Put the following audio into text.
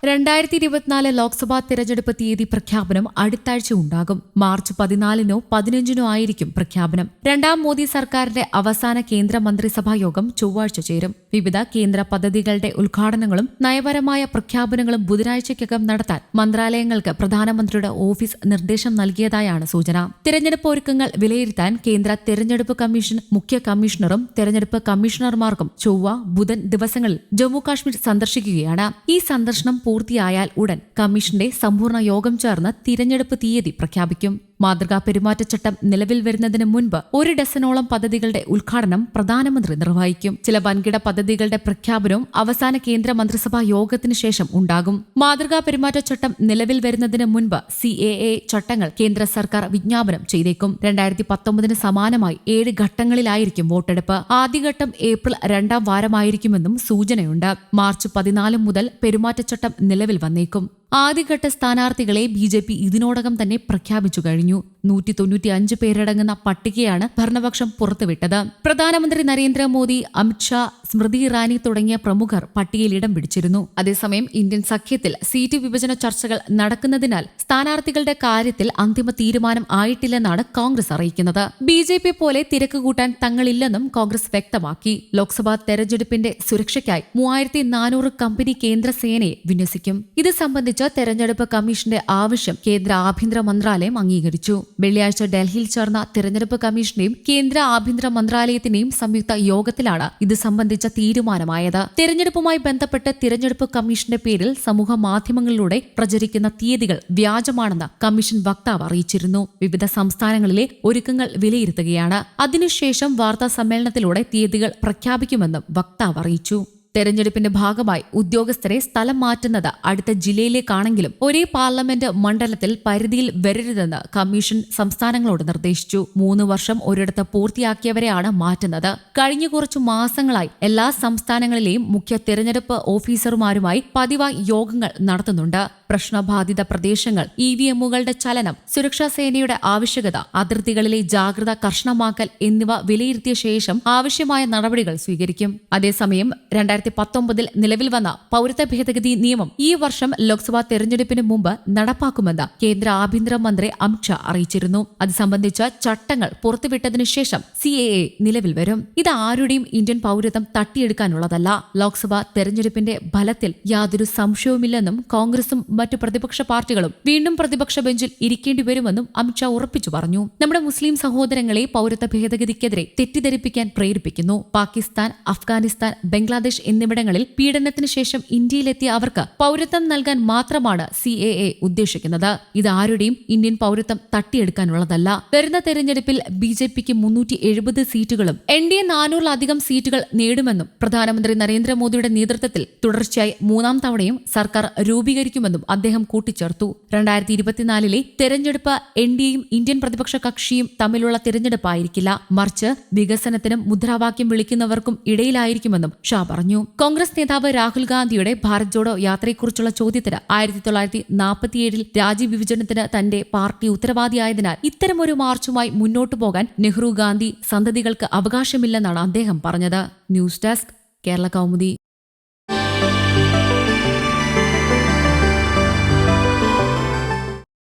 2024 ലോക്സഭാ തെരഞ്ഞെടുപ്പ് തീയതി പ്രഖ്യാപനം അടുത്താഴ്ച ഉണ്ടാകും. മാർച്ച് 14-നോ 15-നോ ആയിരിക്കും പ്രഖ്യാപനം. രണ്ടാം മോദി സർക്കാരിന്റെ അവസാന കേന്ദ്ര മന്ത്രിസഭാ യോഗം ചൊവ്വാഴ്ച ചേരും. വിവിധ കേന്ദ്ര പദ്ധതികളുടെ ഉദ്ഘാടനങ്ങളും നയപരമായ പ്രഖ്യാപനങ്ങളും ബുധനാഴ്ചയ്ക്കകം നടത്താൻ മന്ത്രാലയങ്ങൾക്ക് പ്രധാനമന്ത്രിയുടെ ഓഫീസ് നിർദ്ദേശം നൽകിയതായാണ് സൂചന. തെരഞ്ഞെടുപ്പ് ഒരുക്കങ്ങൾ വിലയിരുത്താൻ കേന്ദ്ര തെരഞ്ഞെടുപ്പ് കമ്മീഷൻ മുഖ്യ കമ്മീഷണറും തെരഞ്ഞെടുപ്പ് കമ്മീഷണർമാർക്കും ചൊവ്വ, ബുധൻ ദിവസങ്ങളിൽ ജമ്മുകാശ്മീർ സന്ദർശിക്കുകയാണ്. ഈ സന്ദർശനം പൂർത്തിയായാൽ ഉടൻ കമ്മീഷന്റെ സമ്പൂർണ്ണ യോഗം ചേർന്ന് തിരഞ്ഞെടുപ്പ് തീയതി പ്രഖ്യാപിക്കും. മാതൃകാ പെരുമാറ്റച്ചട്ടം നിലവിൽ വരുന്നതിന് മുൻപ് 1 ഡസനോളം പദ്ധതികളുടെ ഉദ്ഘാടനം പ്രധാനമന്ത്രി നിർവഹിക്കും. ചില വൻകിട പദ്ധതികളുടെ പ്രഖ്യാപനവും അവസാന കേന്ദ്ര മന്ത്രിസഭാ യോഗത്തിന് ശേഷം ഉണ്ടാകും. മാതൃകാ പെരുമാറ്റച്ചട്ടം നിലവിൽ വരുന്നതിന് മുൻപ് CAA ചട്ടങ്ങൾ കേന്ദ്ര സർക്കാർ വിജ്ഞാപനം ചെയ്തേക്കും. 2019 സമാനമായി 7 ഘട്ടങ്ങളിലായിരിക്കും വോട്ടെടുപ്പ്. ആദ്യഘട്ടം ഏപ്രിൽ 2ാം വാരമായിരിക്കുമെന്നും സൂചനയുണ്ട്. മാർച്ച് 14 മുതൽ പെരുമാറ്റച്ചട്ടം നിലവിൽ വന്നേക്കും. ആദ്യഘട്ട സ്ഥാനാർത്ഥികളെ BJP ഇതിനോടകം തന്നെ പ്രഖ്യാപിച്ചു കഴിഞ്ഞു. 195 പേരടങ്ങുന്ന പട്ടികയാണ് ഭരണപക്ഷം പുറത്തുവിട്ടത്. പ്രധാനമന്ത്രി നരേന്ദ്രമോദി, അമിത്ഷാ, സ്മൃതി ഇറാനി തുടങ്ങിയ പ്രമുഖർ പട്ടികയിൽ ഇടം പിടിച്ചിരുന്നു. അതേസമയം ഇന്ത്യൻ സഖ്യത്തിൽ സീറ്റ് വിഭജന ചർച്ചകൾ നടക്കുന്നതിനാൽ സ്ഥാനാർത്ഥികളുടെ കാര്യത്തിൽ അന്തിമ തീരുമാനം ആയിട്ടില്ലെന്നാണ് കോൺഗ്രസ് അറിയിക്കുന്നത്. BJP പോലെ തിരക്ക് കൂട്ടാൻ തങ്ങളില്ലെന്നും കോൺഗ്രസ് വ്യക്തമാക്കി. ലോക്സഭാ തെരഞ്ഞെടുപ്പിന്റെ സുരക്ഷയ്ക്കായി 3400 കമ്പനി കേന്ദ്ര സേനയെ വിന്യസിക്കും. ഇത് സംബന്ധിച്ച് തെരഞ്ഞെടുപ്പ് കമ്മീഷന്റെ ആവശ്യം കേന്ദ്ര ആഭ്യന്തര മന്ത്രാലയം അംഗീകരിച്ചു. വെള്ളിയാഴ്ച ഡൽഹിയിൽ ചേർന്ന തെരഞ്ഞെടുപ്പ് കമ്മീഷന്റെയും കേന്ദ്ര ആഭ്യന്തര മന്ത്രാലയത്തിന്റെയും സംയുക്ത യോഗത്തിലാണ് ഇത് സംബന്ധിച്ച തീരുമാനമായത്. തെരഞ്ഞെടുപ്പുമായി ബന്ധപ്പെട്ട് തിരഞ്ഞെടുപ്പ് കമ്മീഷന്റെ പേരിൽ സമൂഹ മാധ്യമങ്ങളിലൂടെ പ്രചരിക്കുന്ന തീയതികൾ വ്യാജമാണെന്ന് കമ്മീഷൻ വക്താവ് അറിയിച്ചിരുന്നു. വിവിധ സംസ്ഥാനങ്ങളിലെ ഒരുക്കങ്ങൾ വിലയിരുത്തുകയാണ്. അതിനുശേഷം വാർത്താ സമ്മേളനത്തിലൂടെ തീയതികൾ പ്രഖ്യാപിക്കുമെന്നും വക്താവ് അറിയിച്ചു. തെരഞ്ഞെടുപ്പിന്റെ ഭാഗമായി ഉദ്യോഗസ്ഥരെ സ്ഥലം മാറ്റുന്നത് അടുത്ത ജില്ലയിലേക്കാണെങ്കിലും ഒരേ പാർലമെന്റ് മണ്ഡലത്തിൽ പരിധിയിൽ വരരുതെന്ന് കമ്മീഷൻ സംസ്ഥാനങ്ങളോട് നിർദ്ദേശിച്ചു. 3 വർഷം ഒരിടത്ത് പൂർത്തിയാക്കിയവരെയാണ് മാറ്റുന്നത്. കഴിഞ്ഞ കുറച്ചു മാസങ്ങളായി എല്ലാ സംസ്ഥാനങ്ങളിലെയും മുഖ്യ തെരഞ്ഞെടുപ്പ് ഓഫീസർമാരുമായി പതിവായി യോഗങ്ങൾ നടത്തുന്നുണ്ട്. പ്രശ്നബാധിത പ്രദേശങ്ങൾ, EVMകളുടെ ചലനം, സുരക്ഷാ സേനയുടെ ആവശ്യകത, അതിർത്തികളിലെ ജാഗ്രത കർശനമാക്കൽ എന്നിവ വിലയിരുത്തിയ ശേഷം ആവശ്യമായ നടപടികൾ സ്വീകരിക്കും. അതേസമയം 2019 നിലവിൽ വന്ന പൗരത്വ ഭേദഗതി നിയമം ഈ വർഷം ലോക്സഭാ തെരഞ്ഞെടുപ്പിന് മുമ്പ് നടപ്പാക്കുമെന്ന് കേന്ദ്ര ആഭ്യന്തരമന്ത്രി അമിത്ഷാ അറിയിച്ചിരുന്നു. അത് സംബന്ധിച്ച ചട്ടങ്ങൾ പുറത്തുവിട്ടതിനു ശേഷം CAA നിലവിൽ വരും. ഇത് ആരുടെയും ഇന്ത്യൻ പൗരത്വം തട്ടിയെടുക്കാനുള്ളതല്ല. ലോക്സഭാ തെരഞ്ഞെടുപ്പിന്റെ ഫലത്തിൽ യാതൊരു സംശയവുമില്ലെന്നും കോൺഗ്രസും മറ്റു പ്രതിപക്ഷ പാർട്ടികളും വീണ്ടും പ്രതിപക്ഷ ബെഞ്ചിൽ ഇരിക്കേണ്ടി വരുമെന്നും അമിത്ഷാ ഉറപ്പിച്ചു പറഞ്ഞു. നമ്മുടെ മുസ്ലിം സഹോദരങ്ങളെ പൗരത്വ ഭേദഗതിക്കെതിരെ തെറ്റിദ്ധരിപ്പിക്കാൻ പ്രേരിപ്പിക്കുന്നു. പാകിസ്ഥാൻ, അഫ്ഗാനിസ്ഥാൻ, ബംഗ്ലാദേശ് എന്നിവിടങ്ങളിൽ പീഡനത്തിന് ശേഷം ഇന്ത്യയിലെത്തിയ അവർക്ക് പൗരത്വം നൽകാൻ മാത്രമാണ് CAA ഉദ്ദേശിക്കുന്നത്. ഇത് ആരുടെയും ഇന്ത്യൻ പൗരത്വം തട്ടിയെടുക്കാനുള്ളതല്ല. വരുന്ന തെരഞ്ഞെടുപ്പിൽ BJPക്ക് 370 സീറ്റുകളും NDA 400-ലധികം സീറ്റുകൾ നേടുമെന്നും പ്രധാനമന്ത്രി നരേന്ദ്രമോദിയുടെ നേതൃത്വത്തിൽ തുടർച്ചയായി 3ാം തവണയും സർക്കാർ രൂപീകരിക്കുമെന്നും അദ്ദേഹം കൂട്ടിച്ചേർത്തു. 2024-ലെ തെരഞ്ഞെടുപ്പ് NDAയും ഇന്ത്യൻ പ്രതിപക്ഷ കക്ഷിയും തമ്മിലുള്ള തെരഞ്ഞെടുപ്പായിരിക്കില്ല, മറിച്ച് വികസനത്തിനും മുദ്രാവാക്യം വിളിക്കുന്നവർക്കും ഇടയിലായിരിക്കുമെന്നും ഷാ പറഞ്ഞു. കോൺഗ്രസ് നേതാവ് രാഹുൽ ഗാന്ധിയുടെ ഭാരത് ജോഡോ യാത്രയെക്കുറിച്ചുള്ള ചോദ്യത്തിന് 1947-ൽ രാജ്യവിഭജനത്തിന് തന്റെ പാർട്ടി ഉത്തരവാദിയായതിനാൽ ഇത്തരമൊരു മാർച്ചുമായി മുന്നോട്ടു പോകാൻ നെഹ്റു, ഗാന്ധി സന്തതികൾക്ക് അവകാശമില്ലെന്നാണ് അദ്ദേഹം പറഞ്ഞത്. News desk, Kerala Kaumudi.